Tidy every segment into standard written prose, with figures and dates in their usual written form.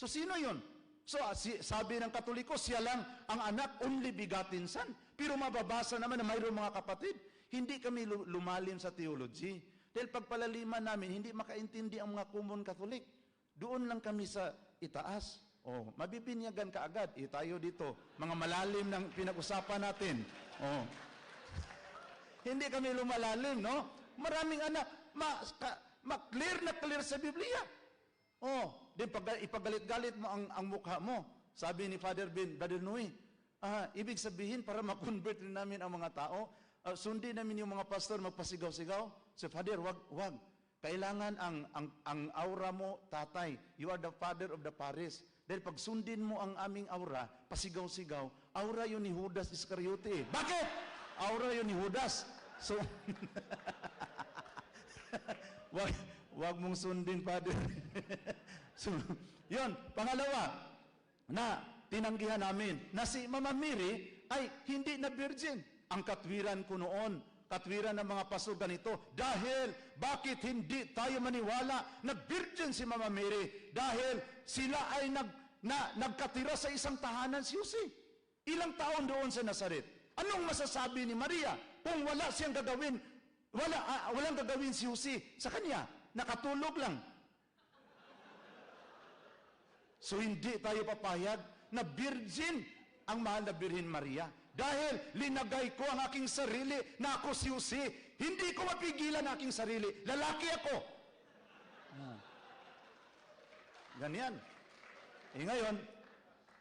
So sino yun? So sabi ng Katoliko, siya lang ang anak, only begotten son. Pero mababasa naman na mayroong mga kapatid, hindi kami lumalim sa theology. Dahil pagpalaliman namin, hindi makaintindi ang mga common Catholic. Doon lang kami sa itaas. Mabibinyagan ka agad. Tayo dito, mga malalim ng pinag-usapan natin. Hindi kami lumalalim, no? Maraming anak, clear na clear sa Biblia. Then ipagalit-galit mo ang mukha mo. Sabi ni Brother Noe, ibig sabihin para ma-convert rin namin ang mga tao, sundin namin yung mga pastor magpasigaw-sigaw. So, Father, wag. Kailangan ang aura mo, tatay. You are the father of the parish. Dahil pag sundin mo ang aming aura, pasigaw-sigaw, aura yun ni Judas Iscariote. Bakit? Aura yun ni Judas. So, wag mong sundin, Father. So, yun. Pangalawa, na tinanggihan namin na si Mama Mary ay hindi na virgin. Ang katwiran ko noon, katwiran ng mga pastor ganito, dahil bakit hindi tayo maniwala na virgin si Mama Mary? Dahil sila ay nagkatira sa isang tahanan si Jose. Ilang taon doon sa Nazaret. Anong masasabi ni Maria kung wala siyang gagawin, walang gagawin si Jose sa kanya? Nakatulog lang. So hindi tayo papayag na virgin ang mahal na Birhen Maria. Dahil linagay ko ang aking sarili na ako si Jose. Hindi ko mapigilan ang aking sarili. Lalaki ako. Ganyan. Ngayon,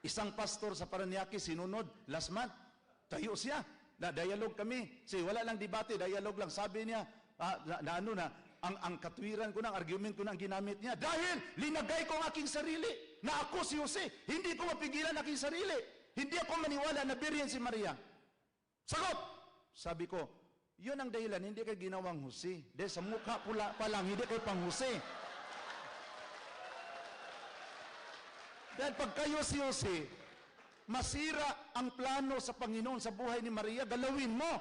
isang pastor sa Parañaque sinunod last month. Tayo siya. Na-dialogue kami. Wala lang debate, dialogue lang. Sabi niya, ang katwiran ko ng argument ko ng ginamit niya. Dahil linagay ko ang aking sarili na ako si Jose. Hindi ko mapigilan ang aking sarili. Hindi ako maniwala na Birhen si Maria. Sagot! Sabi ko, yun ang dahilan, hindi kayo ginawang Jose. Dahil sa mukha pula pa lang, hindi kayo pang Jose. Dahil pag kayo si Jose, masira ang plano sa Panginoon sa buhay ni Maria, galawin mo.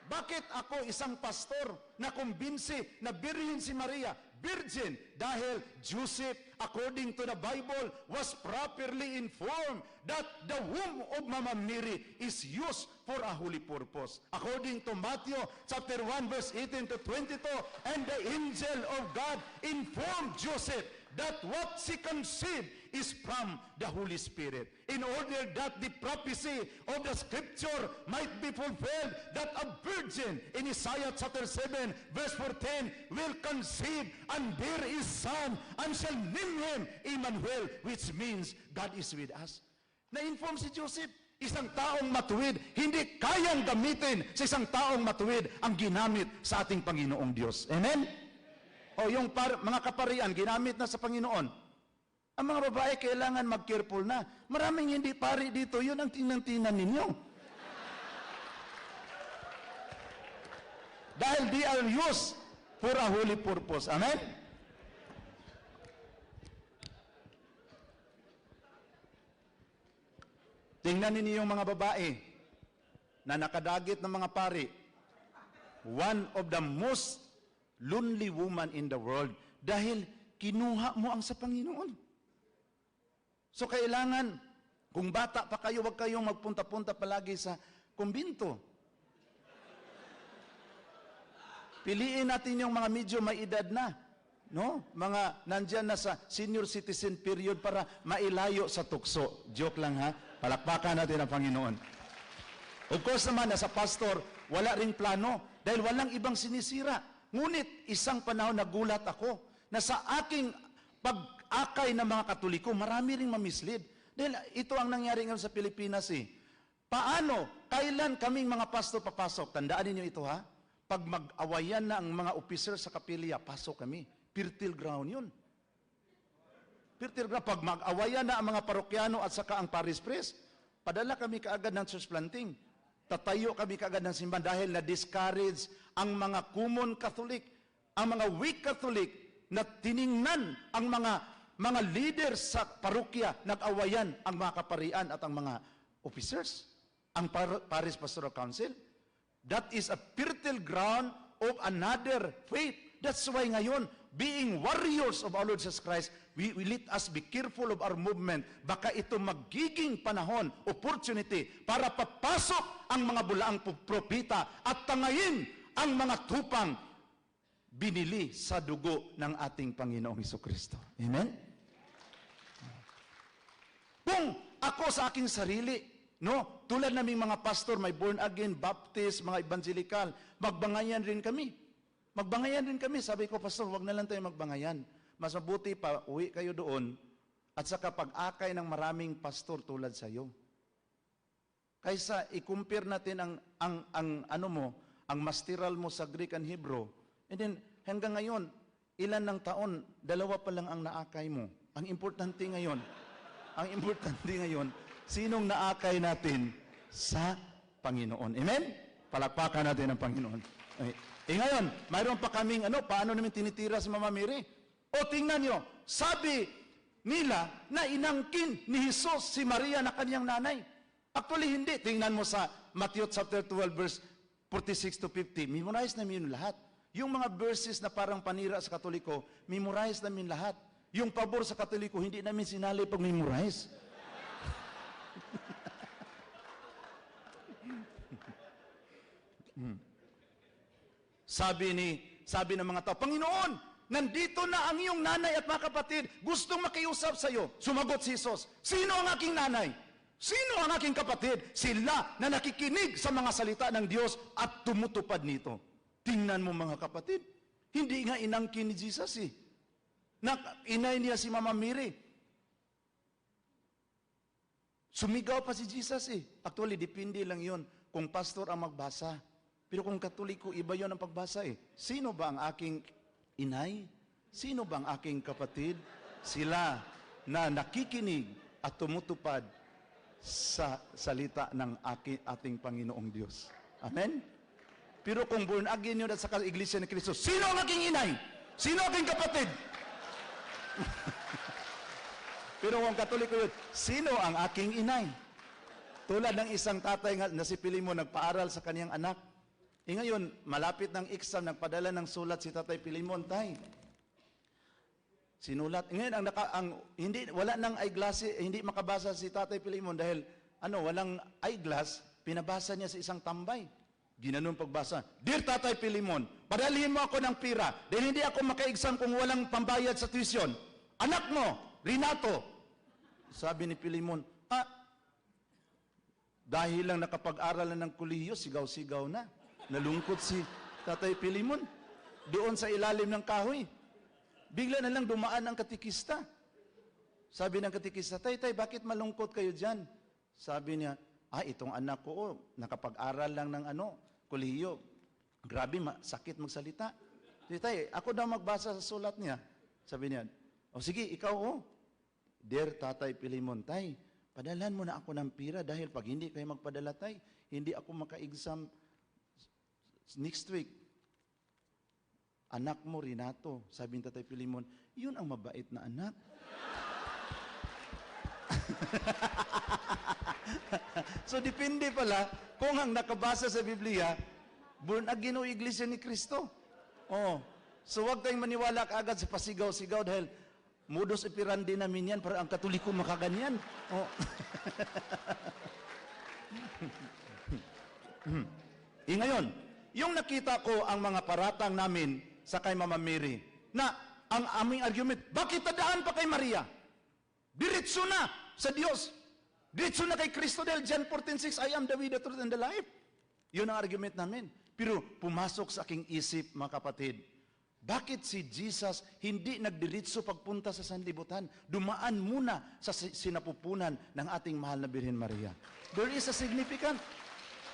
Bakit ako isang pastor na kumbinsi na Birhen si Maria? Virgin, dahil Joseph, according to the Bible, was properly informed that the womb of Mama Mary is used for a holy purpose. According to Matthew chapter 1 verse 18 to 22, and the angel of God informed Joseph that what she conceived is from the Holy Spirit, in order that the prophecy of the scripture might be fulfilled, that a virgin in Isaiah chapter 7 verse 14 will conceive and bear his son, and shall name him Emmanuel, which means God is with us. Na-inform si Joseph, isang taong matuwid, hindi kayang gamitin sa isang taong matuwid ang ginamit sa ating Panginoong Diyos. Amen? Yung mga kaparian, ginamit na sa Panginoon. Ang mga babae, kailangan mag-careful na. Maraming hindi pari dito, yun ang tingnan ninyo. Dahil they are used for a holy purpose. Amen? Tingnan ninyo yung mga babae na nakadagit ng mga pari. One of the most lonely woman in the world dahil kinuha mo ang sa Panginoon. So kailangan, kung bata pa kayo, huwag kayong magpunta-punta palagi sa kumbinto. Piliin natin yung mga medyo may edad na, no? Mga nandyan na sa senior citizen period para mailayo sa tukso. Joke lang ha, palakpakan natin ang Panginoon. Of course naman, sa pastor, wala ring plano dahil walang ibang sinisira. Ngunit isang panahon nagulat ako na sa aking pag-akay ng mga Katoliko, marami ring mamislead. Dahil ito ang nangyari ngayon sa Pilipinas eh. Paano? Kailan kaming mga pastor papasok? Tandaan niyo ito ha? Pag mag-awayan na ang mga officer sa kapilya, pasok kami. Fertile ground yun. Fertile ground. Pag mag-awayan na ang mga parokyano at saka ang parish priest, padala kami kaagad ng church planting. Tatayo kami kaagad ng simbahan dahil na-discourage ang mga common Catholic, ang mga weak Catholic na tiningnan ang mga leaders sa parokya, nag-awayan ang mga kaparian at ang mga officers, ang Parish Pastoral Council. That is a fertile ground of another faith. That's why ngayon, being warriors of our Lord Jesus Christ, we let us be careful of our movement. Baka ito magiging panahon, opportunity, para papasok ang mga bulaang propeta at tangayin ang mga tupang binili sa dugo ng ating Panginoong Hesukristo. Amen? Kung ako sa aking sarili, no, tulad naming mga pastor, may born again, baptist, mga evangelical, magbangayan rin kami. Magbangayan rin kami. Sabi ko, pastor, wag na lang tayo magbangayan. Mas mabuti pa, uwi kayo doon at saka pag-akay ng maraming pastor tulad sa iyo. Kaysa i-compare natin ang masteral mo sa Greek and Hebrew. And then, hanggang ngayon, ilan ng taon, 2 pa lang ang naakay mo. Ang importante ngayon, sinong naakay natin sa Panginoon. Amen? Palakpakan natin ang Panginoon. Okay. Ngayon, mayroon pa kaming paano namin tinitira si Mama Mary? O tingnan nyo, sabi nila na inangkin ni Jesus si Maria na kanyang nanay. Actually, hindi. Tingnan mo sa Matthew chapter 12, verse 46 to 50. Memorize namin yun lahat. Yung mga verses na parang panira sa Katoliko, memorize namin lahat. Yung pabor sa Katoliko, hindi namin sinali pag memorize. Sabi ng mga tao, Panginoon, nandito na ang iyong nanay at mga kapatid, gustong makiusap sa iyo. Sumagot si Jesus, sino ang aking nanay? Sino ang aking kapatid? Sila na nakikinig sa mga salita ng Diyos at tumutupad nito. Tingnan mo mga kapatid, hindi nga inangkin ni Jesus inay niya si Mama Mary. Sumigaw pa si Jesus Actually, depende lang yon kung pastor ang magbasa. Pero kung Katoliko, iba yon ang pagbasa Sino ba ang aking inay? Sino ba ang aking kapatid? Sila na nakikinig at tumutupad sa salita ng ating Panginoong Diyos. Amen? Pero kung born again yun at sa Iglesia ni Cristo, sino ang aking inay? Sino ang aking kapatid? Pero kung Katoliko yun, sino ang aking inay? Tulad ng isang tatay na si Pilimon nagpaaral sa kaniyang anak. Ngayon, malapit ng exam, nagpadala ng sulat si Tatay Pilimon, tay. Sinulat. Ngayon, wala nang eyeglass, hindi makabasa si Tatay Pilimon dahil, walang eyeglass, pinabasa niya sa isang tambay. Ginanon pagbasa, Dear Tatay Pilimon, padalhin mo ako ng pira dahil hindi ako maka-exam kung walang pambayad sa tuition. Anak mo, Renato. Sabi ni Pilimon, dahil lang nakapag-aral na ng kolehiyo, sigaw-sigaw na. Nalungkot si Tatay Pilimon doon sa ilalim ng kahoy. Bigla na lang dumaan ang katikista. Sabi ng katikista, Tay, bakit malungkot kayo dyan? Sabi niya, itong anak ko, nakapag-aral lang ng kolehiyo. Grabe, sakit magsalita. Tay, ako daw magbasa sa sulat niya. Sabi niya, sige, ikaw Dear Tatay Pilimon, Tay, padalhan mo na ako ng pira dahil pag hindi kayo magpadala, Tay, hindi ako maka-exam next week. Anak mo, Renato, sabi ni Tatay Pilimon, yun ang mabait na anak. So, depende pala kung ang nakabasa sa Biblia, born again o Iglesia ni Cristo. So, huwag tayong maniwala kaagad sa pasigaw-sigaw dahil modus operandi namin yan para ang Katoliko makaganyan. Ngayon, yung nakita ko ang mga paratang namin sa kay Mama Mary, na ang aming argument, bakit tadaan pa kay Maria? Diretso na sa Diyos. Diretso na kay Kristo dahil John 14:6, I am the way, the truth, and the life. Yun ang argument namin. Pero pumasok sa aking isip, mga kapatid, bakit si Jesus hindi nagdiretso pagpunta sa sanlibutan? Dumaan muna sa sinapupunan ng ating mahal na Birhen Maria. There is a significant.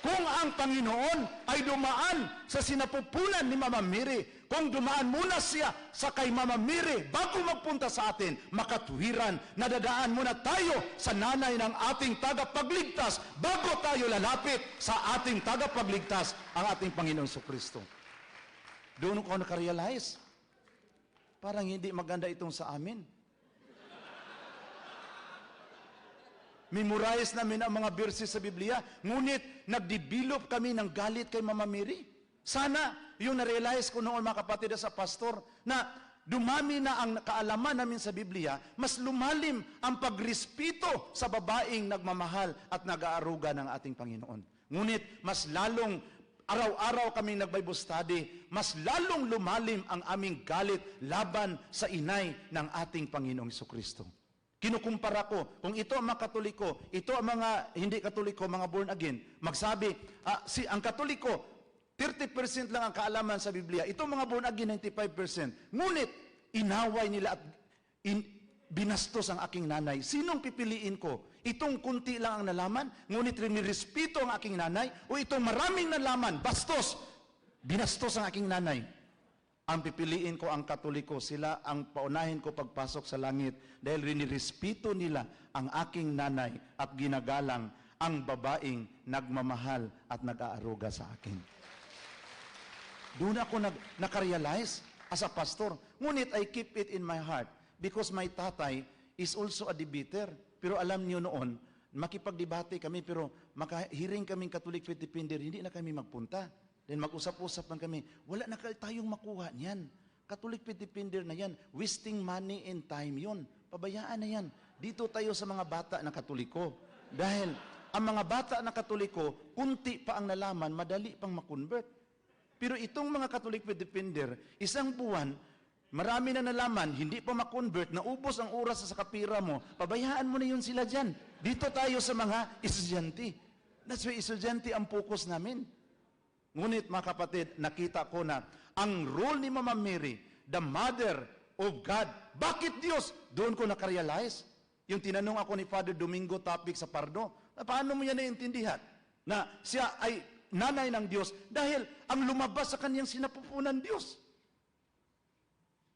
Kung ang Panginoon ay dumaan sa sinapupunan ni Mama Mary, kung dumaan muna siya sa kay Mama Mary bago magpunta sa atin, makatuwiran, nadadaan muna tayo sa nanay ng ating tagapagligtas bago tayo lalapit sa ating tagapagligtas, ang ating Panginoon Kristo. Doon ko nakarealize, parang hindi maganda itong sa amin. Memorize namin ang mga verses sa Biblia, ngunit nagdevelop kami ng galit kay Mama Mary. Sana yung na-realize ko noon, mga kapatid sa pastor, na dumami na ang kaalaman namin sa Biblia, mas lumalim ang pagrespeto sa babaeng nagmamahal at nag-aaruga ng ating Panginoon. Ngunit mas lalong araw-araw kaming nag-Bible study, mas lalong lumalim ang aming galit laban sa inay ng ating Panginoong Jesucristo. Kinukumpara ko, kung ito ang mga Katoliko, ito ang mga hindi Katoliko, mga born again, magsabi, ang Katoliko, 30% lang ang kaalaman sa Biblia. Ito mga born again, 95%. Ngunit, inaway nila at binastos ang aking nanay. Sinong pipiliin ko? Itong kunti lang ang nalaman, ngunit rinirespeto ang aking nanay, o itong maraming nalaman, bastos, binastos ang aking nanay. Ang pipiliin ko ang Katoliko, sila ang paunahin ko pagpasok sa langit dahil rinirespeto nila ang aking nanay at ginagalang ang babaeng nagmamahal at nag-aaruga sa akin. Doon ako nakarealize as a pastor. Ngunit I keep it in my heart because my tatay is also a debater. Pero alam niyo noon, makipagdebate kami pero makahiring kaming Catholic Faith Defender, hindi na kami magpunta. Then mag-usap-usap lang kami, wala na tayong makuha niyan. Catholic Faith Defender na yan. Wasting money and time yun. Pabayaan na yan. Dito tayo sa mga bata na Katoliko. Dahil ang mga bata na Katoliko, kunti pa ang nalaman, madali pang makonvert. Pero itong mga Catholic Faith Defender, isang buwan, marami na nalaman, hindi pa makonvert, naubos ang oras sa kapira mo, pabayaan mo na yun sila dyan. Dito tayo sa mga estudyante. That's why estudyante ang focus namin. Ngunit mga kapatid, nakita ko na ang role ni Mama Mary, the Mother of God, bakit Diyos? Doon ko nakarealize. Yung tinanong ako ni Father Domingo topic sa Pardo, paano mo yan naiintindihan? Na siya ay nanay ng Diyos dahil ang lumabas sa kanyang sinapupunan Diyos.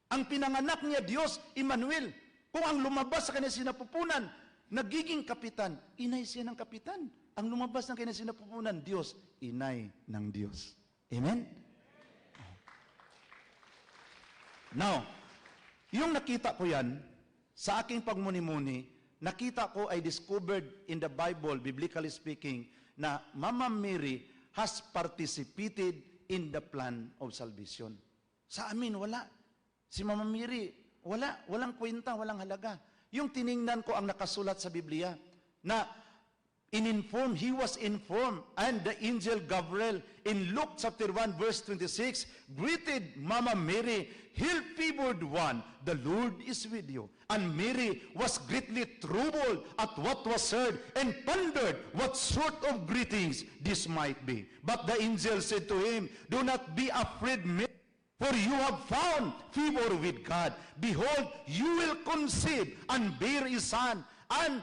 Ang pinanganak niya Diyos, Emmanuel. Kung ang lumabas sa kanyang sinapupunan, nagiging kapitan, inay siya ng kapitan. Ang lumabas ng kanyang sinapupunan, Diyos, inay ng Diyos. Amen? Now, yung nakita ko yan, sa aking pagmuni-muni, nakita ko ay discovered in the Bible, biblically speaking, na Mama Mary has participated in the plan of salvation. Sa amin, wala. Si Mama Mary, walang kwenta, walang halaga. Yung tiningnan ko ang nakasulat sa Biblia, na he was informed, and the angel Gabriel in Luke chapter 1 verse 26 greeted Mama Mary, "Hail favored one, the Lord is with you." And Mary was greatly troubled at what was heard and pondered what sort of greetings this might be. But the angel said to him, "Do not be afraid, Mary, for you have found favor with God. Behold, you will conceive and bear a son, and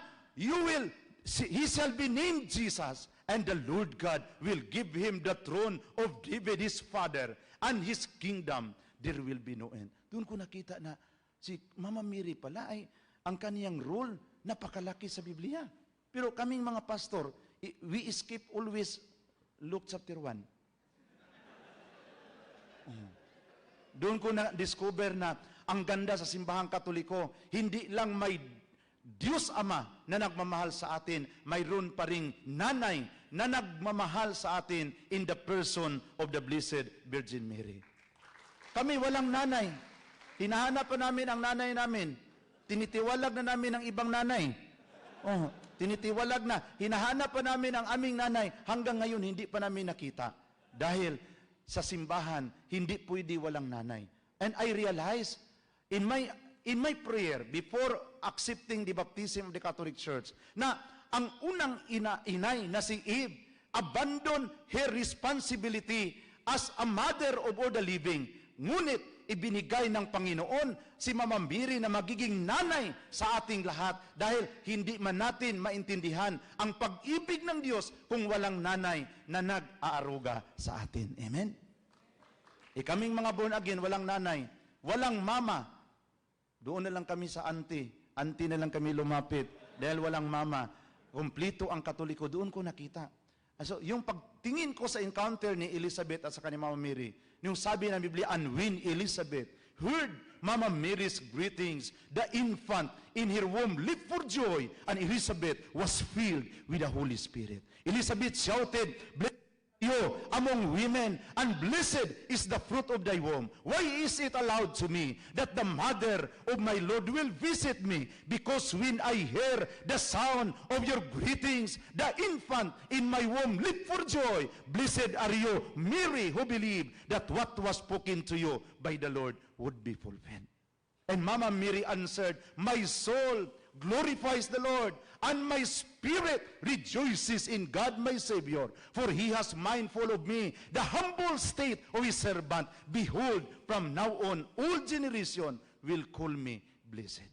he shall be named Jesus, and the Lord God will give him the throne of David his father, and his kingdom there will be no end." Doon ko nakita na si Mama Mary pala ay ang kaniyang role napakalaki sa Biblia. Pero kaming mga pastor, we skip always Luke chapter 1. Doon ko na-discover na ang ganda sa simbahang Katoliko, hindi lang may Diyos Ama na nagmamahal sa atin, mayroon pa ring nanay na nagmamahal sa atin in the person of the Blessed Virgin Mary. Kami walang nanay. Hinahanap pa namin ang nanay namin. Tinitiwalag na namin ang ibang nanay. Tinitiwalag na. Hinahanap pa namin ang aming nanay. Hanggang ngayon, hindi pa namin nakita. Dahil sa simbahan, hindi pwede walang nanay. And I realized, in my prayer, before accepting the baptism of the Catholic Church, na ang unang inay na si Eve, abandoned her responsibility as a mother of all the living. Ngunit, ibinigay ng Panginoon si Mama Mary na magiging nanay sa ating lahat dahil hindi man natin maintindihan ang pag-ibig ng Diyos kung walang nanay na nag-aaruga sa atin. Amen? Kaming mga born again, walang nanay, walang mama. Doon na lang kami sa auntie na lang kami lumapit dahil walang mama. Kumplito ang Katoliko, doon ko nakita. So, yung pagtingin ko sa encounter ni Elizabeth at sa kanyang Mama Mary, yung sabi ng Biblia, "And when Elizabeth heard Mama Mary's greetings, the infant in her womb leaped for joy, and Elizabeth was filled with the Holy Spirit." Elizabeth shouted, "Blessed you among women, and blessed is the fruit of thy womb. Why is it allowed to me that the mother of my Lord will visit me? Because when I hear the sound of your greetings, the infant in my womb leap for joy. Blessed are you, Mary, who believed that what was spoken to you by the Lord would be fulfilled. And Mama Mary answered, my soul glorifies the Lord, and my spirit rejoices in God my Savior, for he has mindful of me, the humble state of his servant. Behold, from now on, all generation will call me blessed.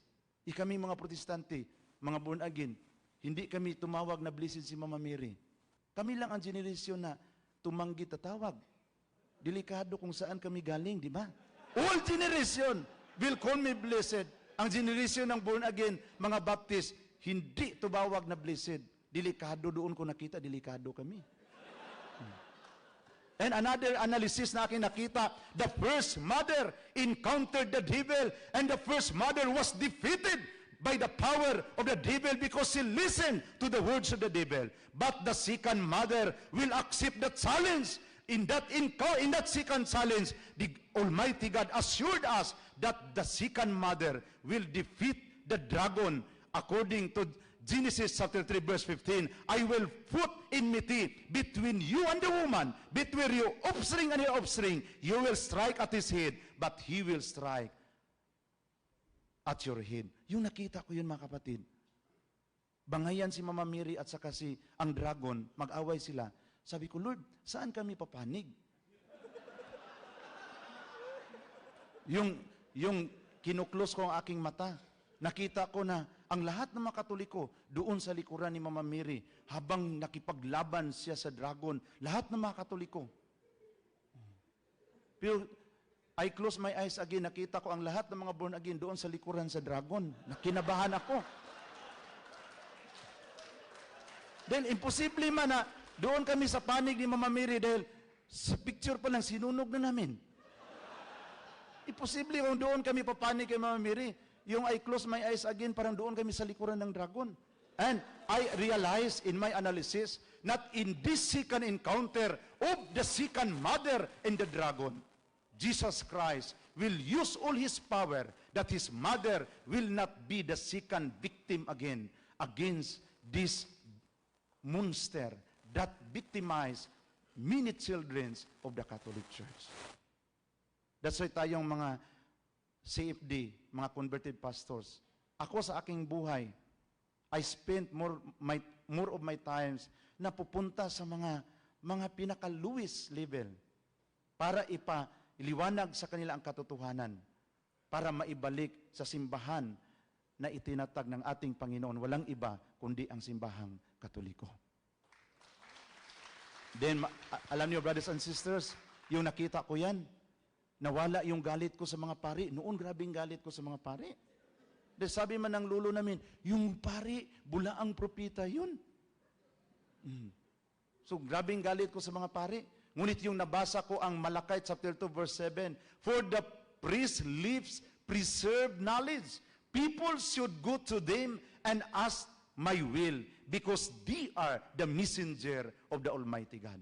Kami mga protestante, mga born again, hindi kami tumawag na blessed si Mama Mary. Kami lang ang generation na tumanggi tatawag. Delikado kung saan kami galing, di ba? All generation will call me blessed. Ang generation ng born again, mga Baptist, hindi tumawag na blessed. Delikado doon ko nakita, delikado kami. And another analysis na aking nakita, the first mother encountered the devil, and the first mother was defeated by the power of the devil because she listened to the words of the devil. But the second mother will accept the challenge. In that second challenge, the Almighty God assured us that the second mother will defeat the dragon. According to Genesis chapter 3 verse 15, I will put enmity between you and the woman, between your offspring and your offspring. You will strike at his head, but he will strike at your head. Yung nakita ko yun, mga kapatid. Bangayan si Mama Mary at saka si ang dragon, mag-away sila. Sabi ko, Lord, saan kami papanig? Yung kinuklos ko ang aking mata, nakita ko na ang lahat ng mga Katoliko doon sa likuran ni Mama Mary, habang nakipaglaban siya sa dragon, lahat ng mga Katoliko. Pero I close my eyes again, nakita ko ang lahat ng mga born again doon sa likuran sa dragon. Nakinabahan ako. Then, imposible man na doon kami sa panig ni Mama Mary dahil sa picture pa lang sinunog na namin. Imposible kung doon kami papanig kay Mama Mary. Yung I close my eyes again, parang doon kami sa likuran ng dragon. And I realized in my analysis that in this second encounter of the second mother and the dragon, Jesus Christ will use all his power that his mother will not be the second victim again against this monster that victimize many children of the Catholic Church. That's why tayong mga CFD, mga converted pastors, ako sa aking buhay, I spent more of my times na pupunta sa mga pinaka-lowest level para iliwanag sa kanila ang katotohanan, para maibalik sa simbahan na itinatag ng ating Panginoon. Walang iba kundi ang simbahang Katoliko. Then, alam niyo, brothers and sisters, yung nakita ko yan, nawala yung galit ko sa mga pari. Noon, grabing galit ko sa mga pari. Dahil sabi man ng lolo namin, yung pari, bulaang propita yun. So, grabing galit ko sa mga pari. Ngunit yung nabasa ko ang Malakay chapter 2 verse 7, for the priest lives preserved knowledge. People should go to them and ask my will, because they are the messenger of the Almighty God.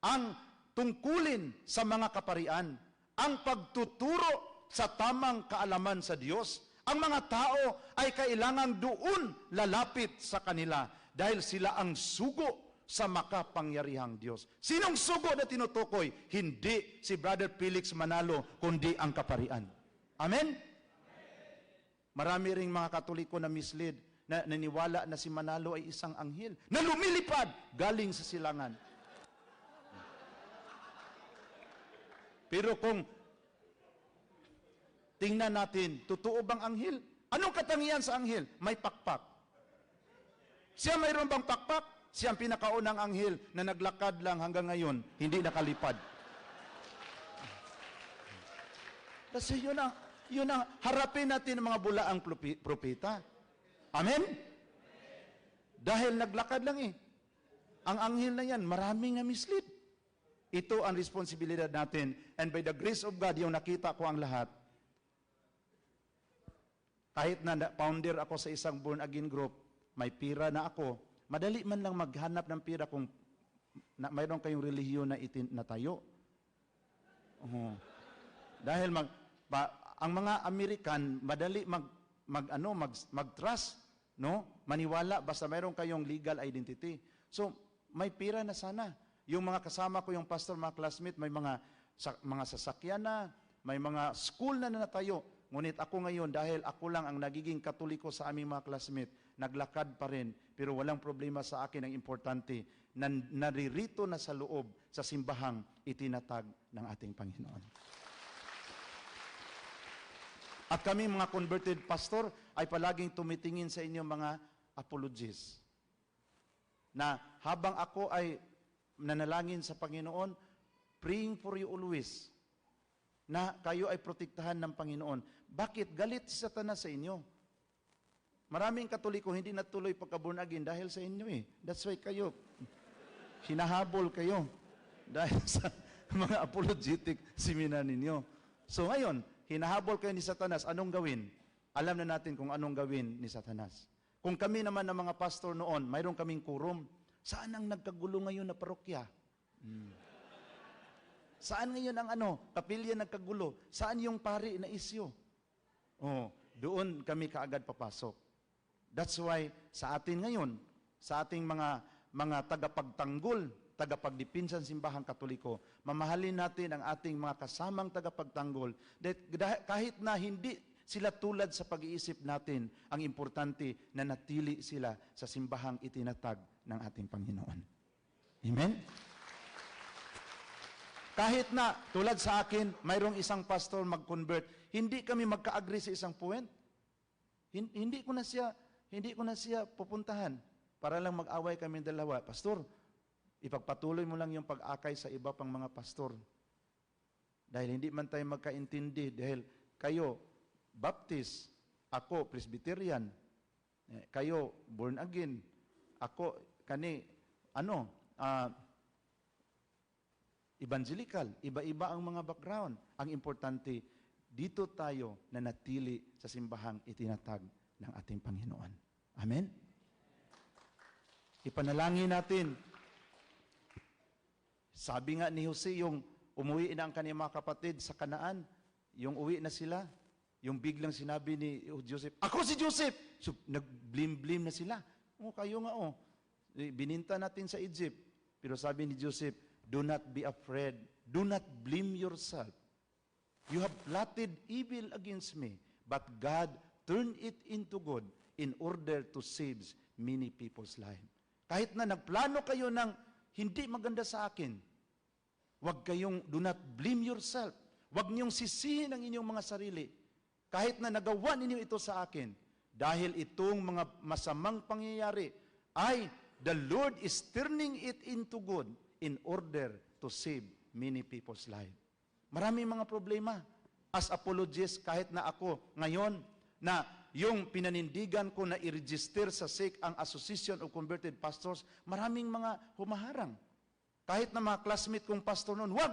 Ang tungkulin sa mga kaparian, ang pagtuturo sa tamang kaalaman sa Diyos, ang mga tao ay kailangang doon lalapit sa kanila dahil sila ang sugo sa makapangyarihang Diyos. Sinong sugo na tinutukoy? Hindi si Brother Felix Manalo, kundi ang kaparian. Amen? Marami ring mga Katoliko na mislead, na naniwala na si Manalo ay isang anghel na lumilipad galing sa silangan. Pero kung tingnan natin, totoo bang anghel? Anong katangian sa anghel? May pakpak. Siya mayroon bang pakpak? Siya ang pinakaunang anghel na naglakad lang hanggang ngayon, hindi nakalipad. Kasi yun ang harapin natin ng mga bulaang propeta. Amen? Dahil naglakad lang eh. Ang anghel na yan, maraming na mislead. Ito ang responsibilidad natin. And by the grace of God, yung nakita ko ang lahat, kahit na founder ako sa isang born-again group, may pira na ako, madali man lang maghanap ng pira kung mayroon kayong relihiyon na itinatayo. Dahil ang mga American madali mag-trust, no? Maniwala basta mayroon kayong legal identity. So, may pira na sana. Yung mga kasama ko, yung pastor, mga classmate, may mga sasakyan na, may mga school na natayo. Ngunit ako ngayon, dahil ako lang ang nagiging Katoliko sa aming mga classmate, naglakad pa rin, pero walang problema sa akin. Ang importante, naririto na sa loob, sa simbahang itinatag ng ating Panginoon. At kami mga converted pastor ay palaging tumitingin sa inyong mga apologies. Na habang ako ay nanalangin sa Panginoon, praying for you always, na kayo ay protektahan ng Panginoon. Bakit? Galit si Satanas sa inyo. Maraming Katoliko hindi natuloy pagka-born again dahil sa inyo eh. That's why kayo, hinahabol kayo dahil sa mga apologetic seminar ninyo. So ngayon, hinahabol kayo ni Satanas, anong gawin? Alam na natin kung anong gawin ni Satanas. Kung kami naman ng mga pastor noon, mayroon kaming quorum, saan ang nagkagulo ngayon na parokya? Saan ngayon ang kapilya nagkagulo? Saan yung pari na isyo? Doon kami kaagad papasok. That's why sa atin ngayon, sa ating mga tagapagtanggol, tagapagdipinsan simbahang Katoliko, mamahalin natin ang ating mga kasamang tagapagtanggol. Kahit na hindi sila tulad sa pag-iisip natin, ang importante na natili sila sa simbahang itinatag ng ating Panginoon. Amen? Kahit na, tulad sa akin, mayroong isang pastor mag-convert, hindi kami magka-agree sa isang point. Hindi ko na siya pupuntahan para lang mag-away kami dalawa. Pastor, ipagpatuloy mo lang yung pag-akay sa iba pang mga pastor. Dahil hindi man tayo magkaintindi, dahil kayo, Baptist, ako, Presbyterian, kayo, born again, ako, evangelical, iba-iba ang mga background. Ang importante, dito tayo nanatili sa simbahang itinatag ng ating Panginoon. Amen? Ipanalangin natin. Sabi nga ni Jose, yung umuwi na ang kanyang mga kapatid sa Kanaan, yung uwi na sila, yung biglang sinabi ni Joseph, ako si Joseph! So, nag-blim-blim na sila. Kayo nga bininta natin sa Egypt. Pero sabi ni Joseph, do not be afraid. Do not blame yourself. You have plotted evil against me, but God turned it into good in order to save many people's life. Kahit na nagplano kayo ng hindi maganda sa akin, do not blame yourself. Huwag niyong sisihin ang inyong mga sarili. Kahit na nagawa ninyo ito sa akin, dahil itong mga masamang pangyayari ay the Lord is turning it into good in order to save many people's life. Maraming mga problema. As apologists, kahit na ako ngayon, na yung pinanindigan ko na i-register sa SIC ang Association of Converted Pastors, maraming mga humaharang. Kahit na mga classmate kong pastor noon, wag!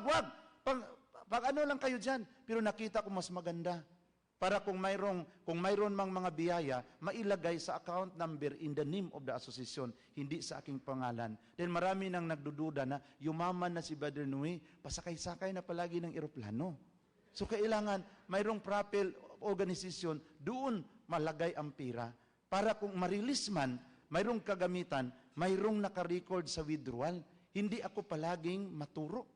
Pag ano lang kayo dyan, pero nakita ko mas maganda. Para kung mayroon mang mga biyaya, mailagay sa account number in the name of the association, hindi sa aking pangalan. Dahil marami nang nagdududa na yumaman na si Brother Nui, pasakay-sakay na palagi ng eroplano. So kailangan mayroong proper organisasyon, doon malagay ang pira. Para kung ma-release man, mayroong kagamitan, mayroong naka-record sa withdrawal. Hindi ako palaging maturo.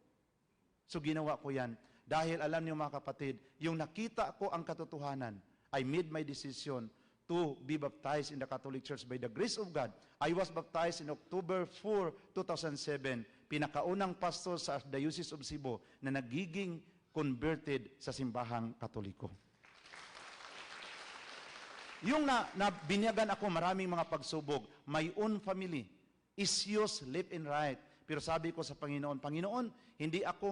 So ginawa ko yan. Dahil alam niyo mga kapatid, yung nakita ko ang katotohanan, I made my decision to be baptized in the Catholic Church by the grace of God. I was baptized in October 4, 2007, pinakaunang pastor sa Diocese of Cebu na nagiging converted sa simbahang Katoliko. Yung binyagan ako, maraming mga pagsubok, my own family, issues left and right. Pero sabi ko sa Panginoon, Panginoon, hindi ako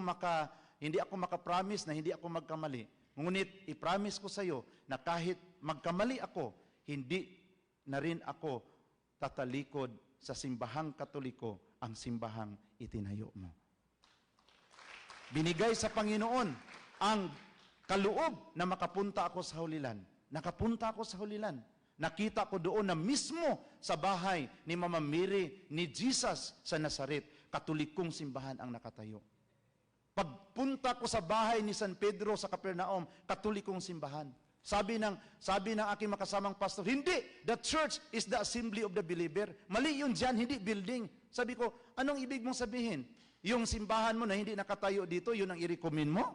maka-promise na hindi ako magkamali. Ngunit i-promise ko sa iyo na kahit magkamali ako, hindi na rin ako tatalikod sa simbahang Katoliko, ang simbahang itinayo mo. Binigay sa Panginoon ang kaloob na makapunta ako sa Hulilan. Nakapunta ako sa Hulilan. Nakita ko doon na mismo sa bahay ni Mama Mary ni Jesus sa Nazaret. Katolikong simbahan ang nakatayo. Pagpunta ko sa bahay ni San Pedro sa Capernaum, Katolikong simbahan. Sabi ng aking makasamang pastor, hindi, the church is the assembly of the believer. Mali yun dyan, hindi building. Sabi ko, anong ibig mong sabihin? Yung simbahan mo na hindi nakatayo dito, yun ang i-recommend mo?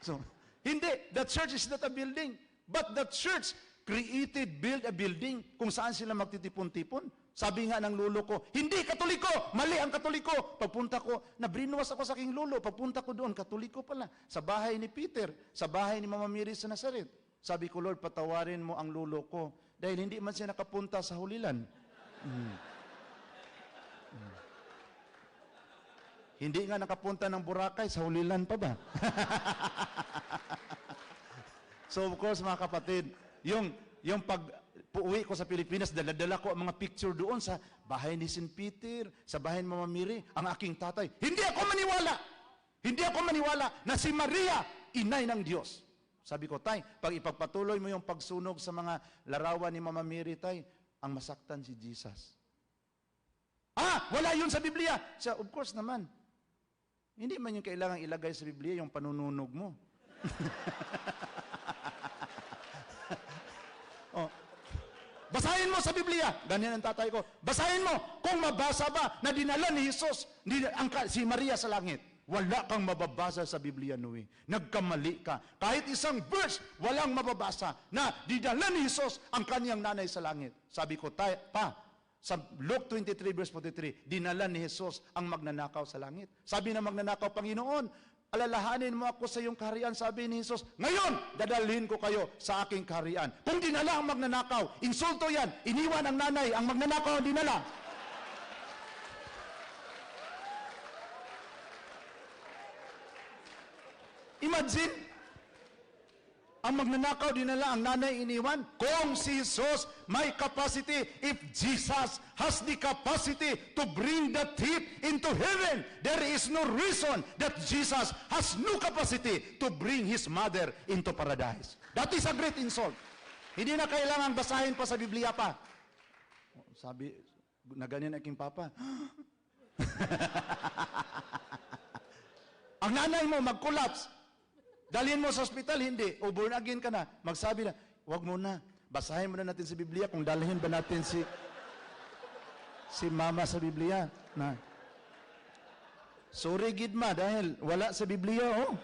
So, hindi, the church is not a building. But the church build a building kung saan sila magtitipon-tipon. Sabi nga ng lolo ko, hindi Katoliko, mali ang Katoliko. Pagpunta ko, nabrinuwas ako sa aking lolo. Pagpunta ko doon, Katoliko pala. Sa bahay ni Peter, sa bahay ni Mama Mary sa Nazaret. Sabi ko, Lord, patawarin mo ang lolo ko dahil hindi man siya nakapunta sa hulilan. Hindi nga nakapunta ng Boracay, sa hulilan pa ba? So of course mga kapatid, yung pag-uwi ko sa Pilipinas, dala-dala ko ang mga picture doon sa bahay ni St. Peter, sa bahay ni Mama Mary, ang aking tatay. Hindi ako maniwala na si Maria, inay ng Diyos. Sabi ko, tay, pag ipagpatuloy mo yung pagsunog sa mga larawan ni Mama Mary, tay, ang masaktan si Jesus. Wala yun sa Biblia. Siya, of course naman. Hindi man yung kailangang ilagay sa Biblia yung panununog mo. Basahin mo sa Biblia. Ganyan ang tatay ko. Basahin mo kung mabasa ba na dinala ni Jesus si Maria sa langit. Wala kang mababasa sa Biblia, Noe. Nagkamali ka. Kahit isang verse, walang mababasa na dinala ni Jesus ang kaniyang nanay sa langit. Sabi ko, sa Luke 23 verse 43, dinala ni Jesus ang magnanakaw sa langit. Sabi ng magnanakaw, Panginoon, alalahanin mo ako sa iyong kaharian, sabi ni Jesus, ngayon, dadalhin ko kayo sa aking kaharian. Kung dinala ang magnanakaw, insulto yan, iniwan ang nanay, ang magnanakaw ang dinala. Imagine, ang magnanakaw dinala, ang nanay iniwan. Kung si Jesus may capacity, if Jesus has the capacity to bring the thief into heaven, there is no reason that Jesus has no capacity to bring his mother into paradise. That is a great insult. Hindi na kailangan basahin pa sa Biblia pa. Sabi, na ganyan aking papa. Ang nanay mo mag-collapse. Dalhin mo sa ospital, hindi. O born again ka na. Magsabi na, wag mo na. Basahin mo na natin sa Biblia kung dalhin ba natin si mama sa Biblia. Na. Sorry, Gidma, dahil wala sa Biblia, oh.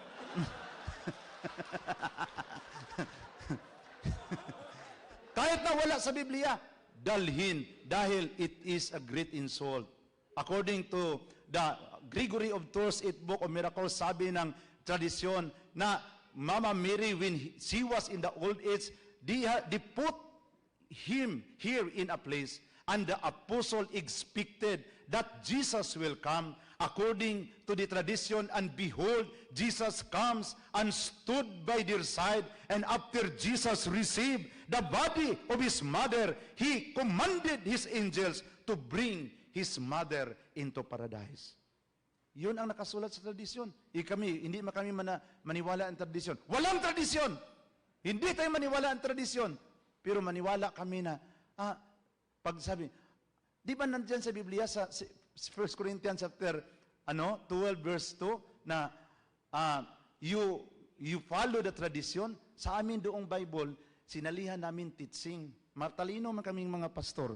Kahit na wala sa Biblia, dalhin dahil it is a great insult. According to the Gregory of Tours 8 Book of Miracles, sabi ng tradisyon na Mama Mary, when she was in the old age, they put him here in a place, and the apostle expected that Jesus will come according to the tradition, and behold, Jesus comes and stood by their side, and after Jesus received the body of his mother, he commanded his angels to bring his mother into paradise. Yun ang nakasulat sa tradisyon. Hindi kami maniwala ang tradisyon. Walang tradisyon! Hindi tayo maniwala ang tradisyon. Pero maniwala kami na, pag sabi, di ba nandyan sa Biblia, sa 1 Corinthians chapter 12 verse 2, na you follow the tradition. Sa amin doong Bible, sinalihan namin teaching. Matalino man kaming mga pastor.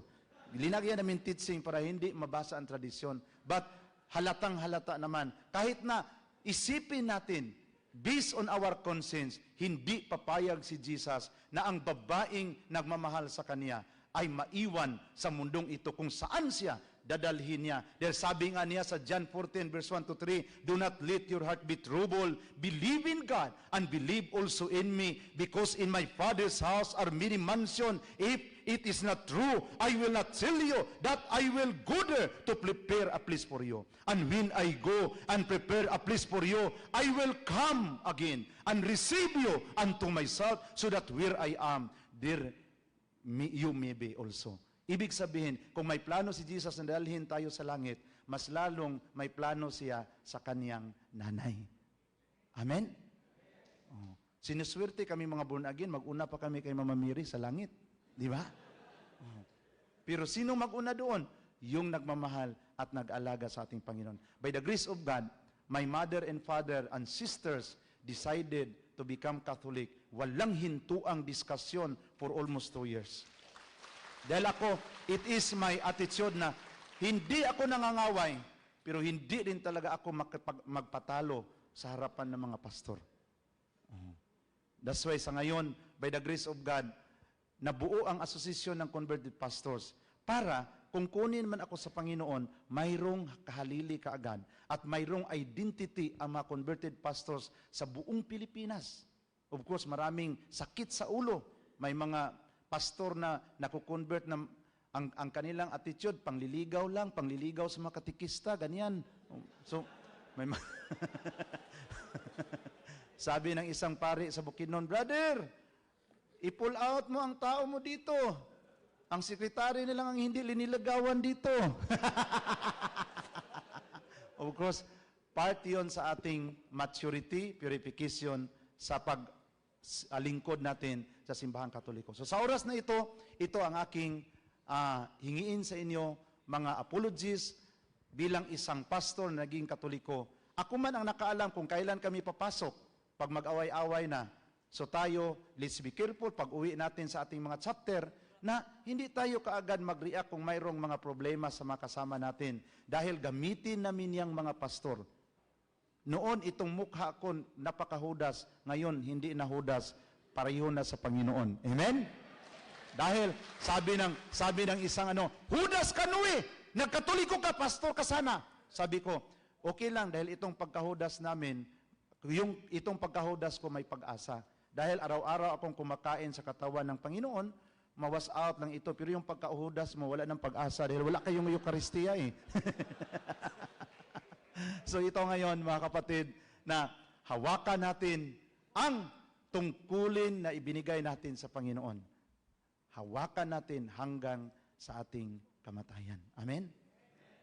Linagyan namin teaching para hindi mabasa ang tradisyon. But halatang halata naman, kahit na isipin natin, based on our conscience, hindi papayag si Jesus na ang babaeng nagmamahal sa kanya ay maiwan sa mundong ito kung saan siya dadalhin niya. Dahil sabi nga niya sa John 14 verse 1 to 3, do not let your heart be troubled. Believe in God and believe also in me, because in my Father's house are many mansions. If it is not true, I will not tell you that I will go there to prepare a place for you. And when I go and prepare a place for you, I will come again and receive you unto myself, so that where I am, there you may be also. Ibig sabihin, kung may plano si Jesus na dalhin tayo sa langit, mas lalong may plano siya sa kaniyang nanay. Amen? Sinuswerte kami mga born again, mag-una pa kami kay Mama Mary sa langit. Di ba? Pero sino mag-una doon? Yung nagmamahal at nag-alaga sa ating Panginoon. By the grace of God, my mother and father and sisters decided to become Catholic. Walang hintuang diskusyon for almost 2 years. Dahil ako, it is my attitude na hindi ako nangangaway, pero hindi din talaga ako magpatalo sa harapan ng mga pastor. That's why sa ngayon, by the grace of God, nabuo ang asosasyon ng converted pastors para kung kunin man ako sa Panginoon, mayroong kahalili kaagad at mayroong identity ang mga converted pastors sa buong Pilipinas. Of course, maraming sakit sa ulo. May mga pastor na nakukonvert na ang kanilang attitude, pangliligaw lang, pangliligaw sa mga katikista, ganyan. So, may sabi ng isang pari sa Bukidnon, brother, i-pull out mo ang tao mo dito. Ang sekretary nilang ang hindi linilagawan dito. Of course, part yon sa ating maturity, purification, sa paglingkod natin sa simbahang Katoliko. So sa oras na ito ang aking hingiin sa inyo, mga apologies, bilang isang pastor na naging Katoliko. Ako man ang nakaalam kung kailan kami papasok pag mag-away-away na. So tayo, let's be careful pag uwi natin sa ating mga chapter na hindi tayo kaagad mag-react kung mayroong mga problema sa mga kasama natin. Dahil gamitin namin yung mga pastor. Noon itong mukha ko napakahudas, ngayon hindi na hudas, pareho na sa Panginoon. Amen? Dahil sabi ng isang hudas ka nuwi, nagkatoliko ka, pastor ka sana. Sabi ko, okay lang dahil itong pagkahudas namin, itong pagkahudas ko may pag-asa. Dahil araw-araw akong kumakain sa katawan ng Panginoon, mawas out lang ito. Pero yung pagkahudas mo, wala ng pag-asa dahil wala kayong Eucharistia eh. So ito ngayon mga kapatid, na hawakan natin ang tungkulin na ibinigay natin sa Panginoon. Hawakan natin hanggang sa ating kamatayan. Amen?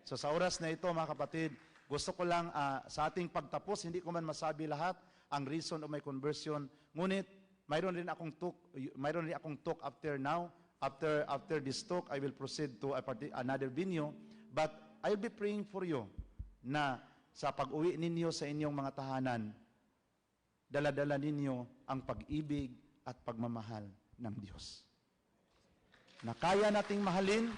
So sa oras na ito mga kapatid, gusto ko lang sa ating pagtapos, hindi ko man masabi lahat ang reason of my conversion. Ngunit mayroon rin akong talk after now. After this talk, I will proceed to another venue. But I'll be praying for you na sa pag-uwi ninyo sa inyong mga tahanan, dala-dala ninyo ang pag-ibig at pagmamahal ng Diyos. Na kaya nating mahalin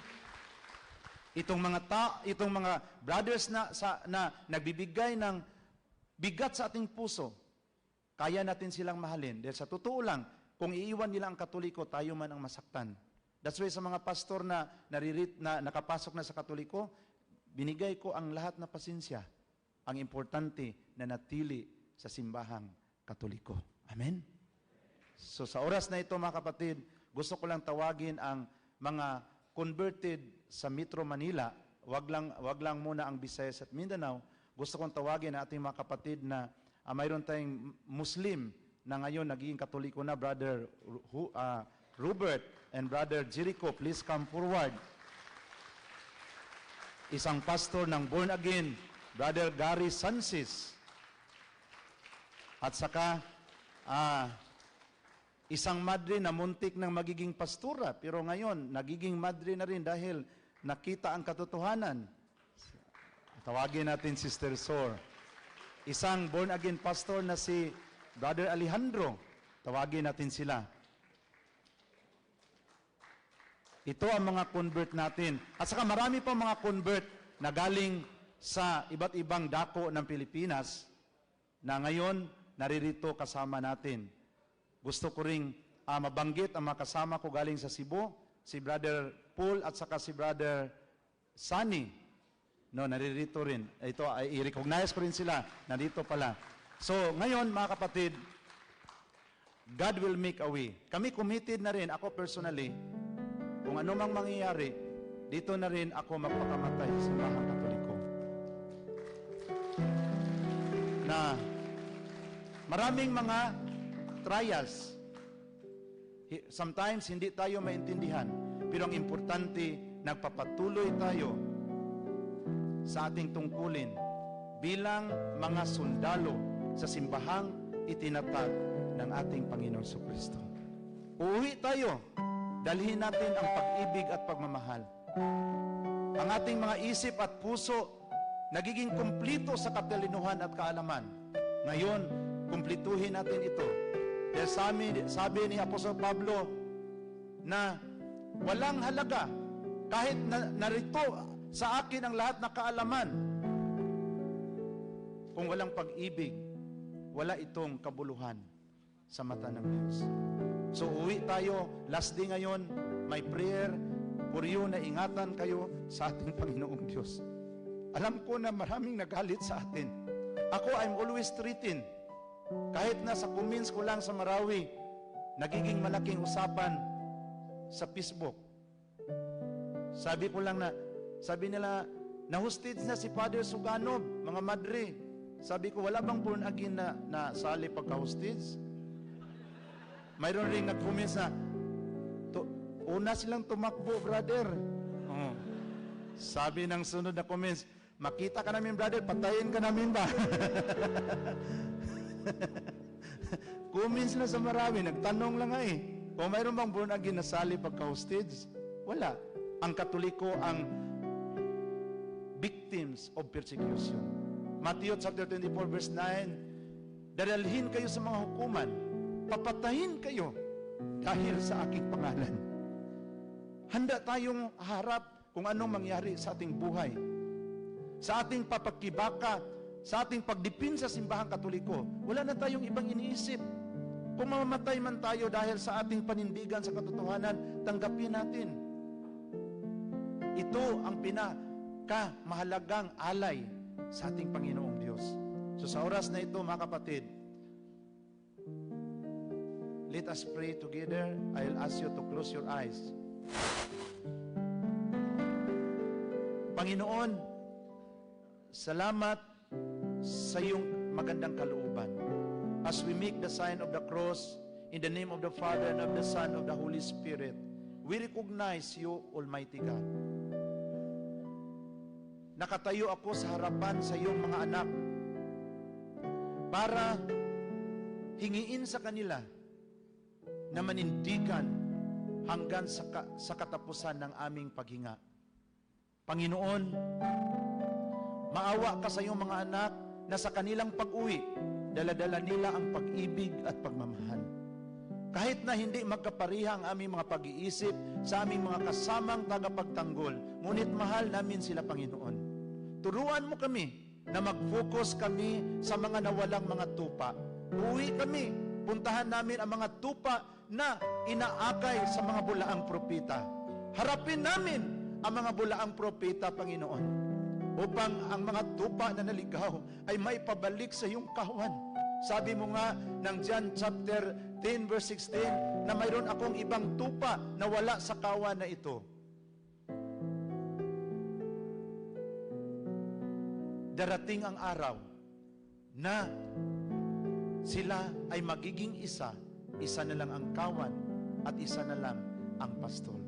itong mga brothers na nagbibigay ng bigat sa ating puso. Kaya natin silang mahalin. Dahil sa totoo lang, kung iiwan nila ang Katoliko, tayo man ang masaktan. That's why sa mga pastor na nakapasok na sa Katoliko, binigay ko ang lahat na pasensya. Ang importante na natili sa simbahang Katoliko. Amen? So sa oras na ito mga kapatid, gusto ko lang tawagin ang mga converted sa Metro Manila, wag lang muna ang Visayas at Mindanao. Gusto kong tawagin ang ating mga kapatid na mayroon tayong Muslim na ngayon naging Katoliko na, Brother Robert and Brother Jericho. Please come forward. Isang pastor ng Born Again, Brother Gary Sanchez. At saka isang madre na muntik ng magiging pastora, pero ngayon nagiging madre na rin dahil nakita ang katotohanan. Tawagin natin Sister Sor. Isang born-again pastor na si Brother Alejandro. Tawagin natin sila. Ito ang mga convert natin. At saka marami pa mga convert na galing sa iba't ibang dako ng Pilipinas na ngayon naririto kasama natin. Gusto ko ring mabanggit ang mga kasama ko galing sa Cebu, si Brother Paul at saka si Brother Sunny. No, naririto rin. Ito, i-recognize ko rin sila. Nandito pala. So, ngayon, mga kapatid, God will make a way. Kami committed na rin, ako personally, kung ano mang mangyayari, dito na rin ako magpakamatay sa mga Katoliko. Na maraming mga trials. Sometimes, hindi tayo maintindihan. Pero ang importante, nagpapatuloy tayo sa ating tungkulin bilang mga sundalo sa simbahang itinatag ng ating Panginoon Jesucristo. Uuwi tayo dalhin natin ang pag-ibig at pagmamahal. Ang ating mga isip at puso nagiging kumplito sa katalinuhan at kaalaman. Ngayon, kumplituhin natin ito. Dahil sabi ni Apostol Pablo na walang halaga kahit narito sa akin ang lahat na kaalaman. Kung walang pag-ibig, wala itong kabuluhan sa mata ng Diyos. So uwi tayo, last day ngayon, my prayer for you na ingatan kayo sa ating Panginoong Diyos. Alam ko na maraming nagalit sa atin. Ako, I'm always threatened. Kahit na sa comments ko lang sa Marawi, nagiging malaking usapan sa Facebook. Sabi nila, na-hostage na si Father Suganob, mga madre. Sabi ko, wala bang born again na sali pagka-hostage? Mayroon rin nag-comments na, una silang tumakbo, brother. Sabi ng sunod na comments, makita ka namin, brother, patayin ka namin ba? Comments na sa marami, nagtanong lang nga eh. Kung mayroon bang born again na sali pagka-hostage? Wala. Ang Katoliko ang victims of persecution. Matthew chapter 24 verse 9, dadalhin kayo sa mga hukuman, papatayin kayo dahil sa aking pangalan. Handa tayong harap kung anong mangyari sa ating buhay. Sa ating papagkibaka, sa ating pagdipin sa simbahang Katoliko, wala na tayong ibang iniisip. Kung mamamatay man tayo dahil sa ating panindigan sa katotohanan, tanggapin natin. Ito ang pinakamahalagang alay sa ating Panginoong Diyos. So sa oras na ito, mga kapatid, let us pray together. I'll ask you to close your eyes. Panginoon, salamat sa iyong magandang kalooban. As we make the sign of the cross, in the name of the Father and of the Son and of the Holy Spirit, we recognize you, Almighty God. Nakatayo ako sa harapan sa iyong mga anak para hingiin sa kanila na manindigan hanggang sa katapusan ng aming paghinga. Panginoon, maawa ka sa iyong mga anak na sa kanilang pag-uwi, dala-dala nila ang pag-ibig at pagmamahal. Kahit na hindi magkapariha ang aming mga pag-iisip sa aming mga kasamang tagapagtanggol, ngunit mahal namin sila, Panginoon. Turuan mo kami na mag-focus kami sa mga nawalang mga tupa. Uwi kami, puntahan namin ang mga tupa na inaakay sa mga bulaang propeta. Harapin namin ang mga bulaang propeta, Panginoon, upang ang mga tupa na naligaw ay may pabalik sa iyong kawan. Sabi mo nga ng John chapter 10 verse 16 na mayroon akong ibang tupa na wala sa kawan na ito. Darating ang araw na sila ay magiging isa na lang ang kawan at isa na lang ang pastol.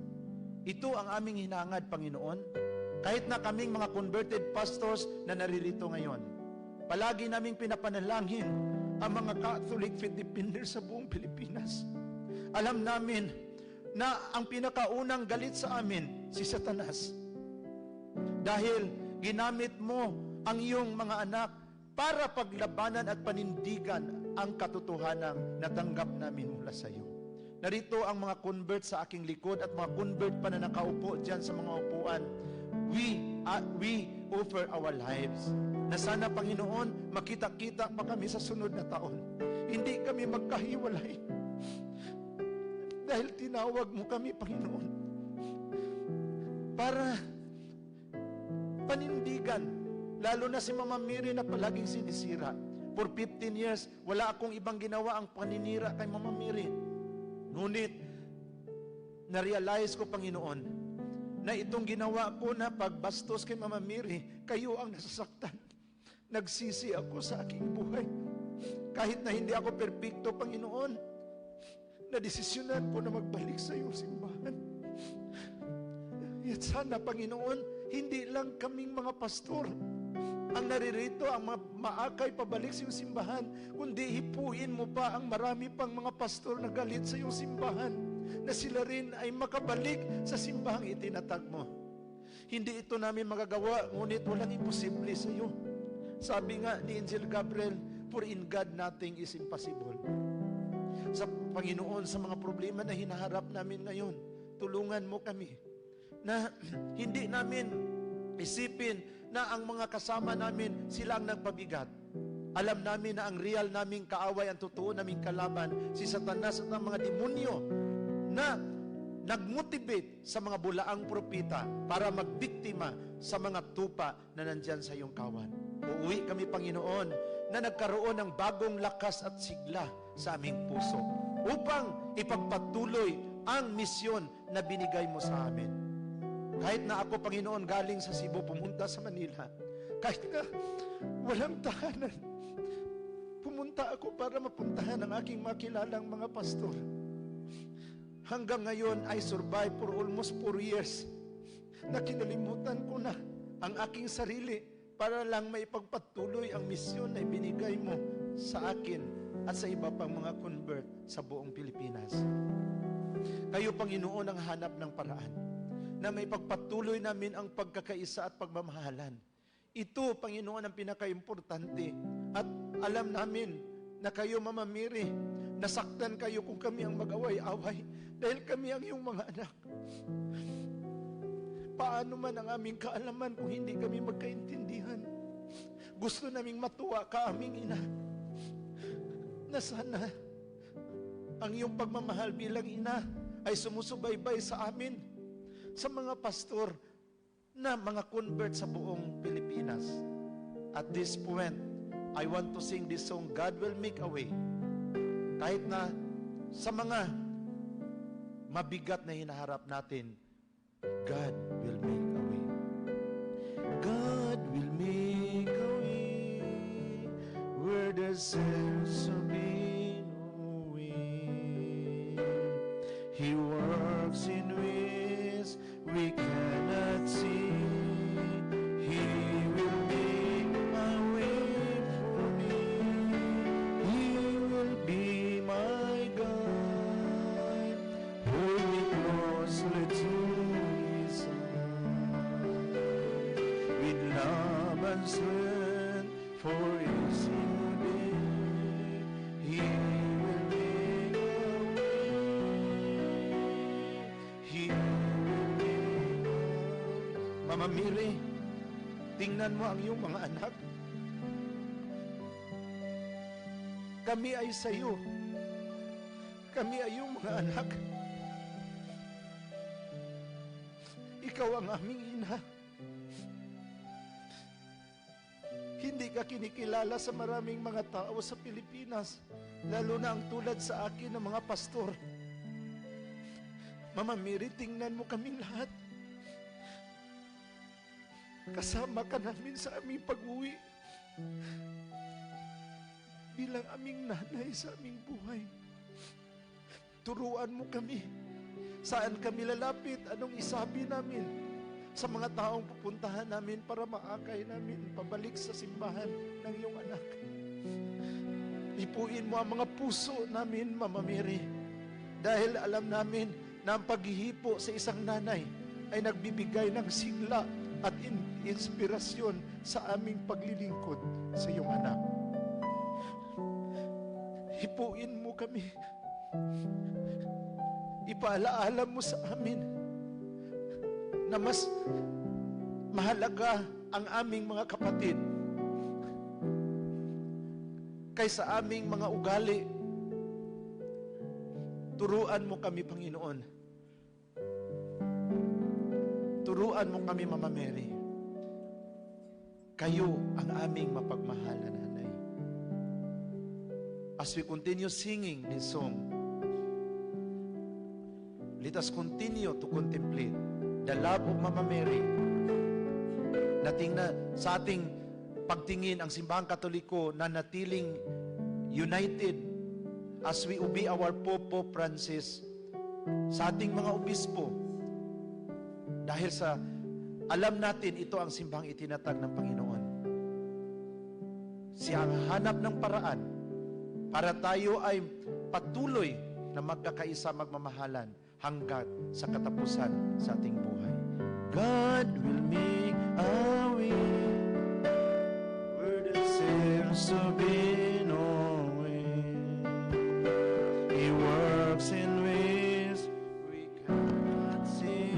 Ito ang aming hinangad, Panginoon. Kahit na kaming mga converted pastors na naririto ngayon, palagi naming pinapanalangin ang mga Catholic faith defenders sa buong Pilipinas. Alam namin na ang pinakaunang galit sa amin, si Satanas. Dahil ginamit mo ang iyong mga anak para paglabanan at panindigan ang katotohanang natanggap namin mula sa iyo. Narito ang mga convert sa aking likod at mga convert pa na nakaupo dyan sa mga upuan. We offer our lives. Na sana, Panginoon, makita-kita pa kami sa sunod na taon. Hindi kami magkahiwalay. Dahil tinawag mo kami, Panginoon, para panindigan. Lalo na si Mama Mary na palaging sinisira. For 15 years, wala akong ibang ginawa ang paninira kay Mama Mary. Ngunit, na-realize ko, Panginoon, na itong ginawa ko na pagbastos kay Mama Mary, kayo ang nasasaktan. Nagsisi ako sa aking buhay. Kahit na hindi ako perpekto, Panginoon, nadesisyonan ko na magbalik sa iyong simbahan. At sana, Panginoon, hindi lang kaming mga pastor ang naririto, ang maakay pabalik sa iyong simbahan, kundi hipuin mo pa ang marami pang mga pastor na galit sa iyong simbahan. na sila rin ay makabalik sa simbahang itinatag mo. Hindi ito namin magagawa, ngunit walang imposible sa iyo. Sabi nga ni Angel Gabriel, for in God nothing is impossible. Sa Panginoon, sa mga problema na hinaharap namin ngayon, tulungan mo kami na hindi namin isipin na ang mga kasama namin sila ang nagpabigat. Alam namin na ang real naming kaaway, ang totoo naming kalaban, si Satanas at ang mga demonyo na nagmotivate sa mga bulaang propita para magbiktima sa mga tupa na nandyan sa iyong kawan. Uuwi kami, Panginoon, na nagkaroon ng bagong lakas at sigla sa aming puso upang ipagpatuloy ang misyon na binigay mo sa amin. Kahit na ako, Panginoon, galing sa Cebu pumunta sa Manila, kahit na walang tahanan, pumunta ako para mapuntahan ang aking makilalang mga pastor. Hanggang ngayon, I survive for almost 4 years na kinalimutan ko na ang aking sarili para lang maipagpatuloy ang misyon na ibinigay mo sa akin at sa iba pang mga convert sa buong Pilipinas. Kayo, Panginoon, ang hanap ng paraan na maipagpatuloy namin ang pagkakaisa at pagmamahalan. Ito, Panginoon, ang pinaka-importante. At alam namin na kayo, Mama Mary, nasaktan kayo kung kami ang mag-away-away dahil kami ang iyong mga anak. Paano man ang aming kaalaman kung hindi kami magkaintindihan? Gusto naming matuwa ka, aming ina, na sana ang iyong pagmamahal bilang ina ay sumusubaybay sa amin, sa mga pastor na mga convert sa buong Pilipinas. At this point, I want to sing this song, God Will Make a Way. Kahit na sa mga mabigat na hinaharap natin, God will make a way. God will make a way where there seems to be no way. He works in ways we cannot see. He will make a way for me. He will be my guide. Hold me closely to His side. With love and strength for His day, He will make a way. He will make a way. Mama Mary, tingnan mo ang iyong mga anak. Kami ay sa iyo. Kami ay iyong mga anak. Ikaw ang aming ina. Hindi ka kinikilala sa maraming mga tao sa Pilipinas, lalo na ang tulad sa akin ng mga pastor. Mama Mary, tingnan mo kaming lahat. Kasama ka namin sa aming pag-uwi bilang aming nanay sa aming buhay. Turuan mo kami. Saan kami lalapit? Anong isabi namin sa mga taong pupuntahan namin para maakay namin pabalik sa simbahan ng iyong anak? Lipuin mo ang mga puso namin, Mama Mary, dahil alam namin na ang paghihipo sa isang nanay ay nagbibigay ng sigla at inspirasyon sa aming paglilingkod sa iyong anak. Hipuin mo kami. Ipaalaala mo sa amin na mas mahalaga ang aming mga kapatid kaysa aming mga ugali. Turuan mo kami, Panginoon. Turuan mo kami, Mama Mary. Kayo ang aming mapagmahal na nanay. As we continue singing this song, let us continue to contemplate the love of Mama Mary. Na sa ating pagtingin ang simbahang Katoliko na natiling united as we obey our Pope Francis, sa ating mga obispo, dahil sa alam natin ito ang simbahang itinatag ng Panginoon. Siya ang hanap ng paraan para tayo ay patuloy na magkakaisa magmamahalan hanggat sa katapusan sa ating buhay. God will make a way where there seems to be no way. He works in ways we cannot see.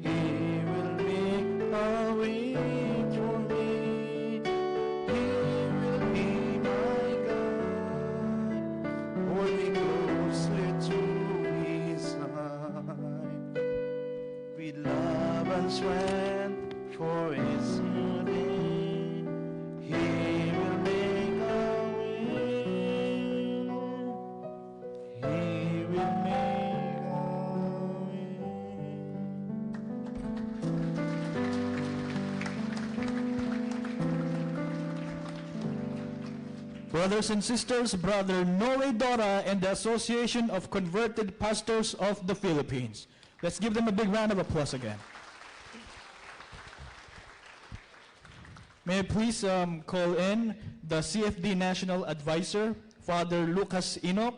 He will make a way for me. He will be my God. Hold me closely to His side. With love and strength for His name, He will make a way. He will make a way. Brothers and sisters, Brother Noe Dora and the Association of Converted Pastors of the Philippines. Let's give them a big round of applause again. May I please call in the CFD National Advisor, Father Lucas Enoch,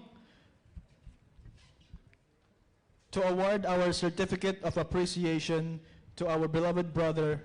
to award our certificate of appreciation to our beloved brother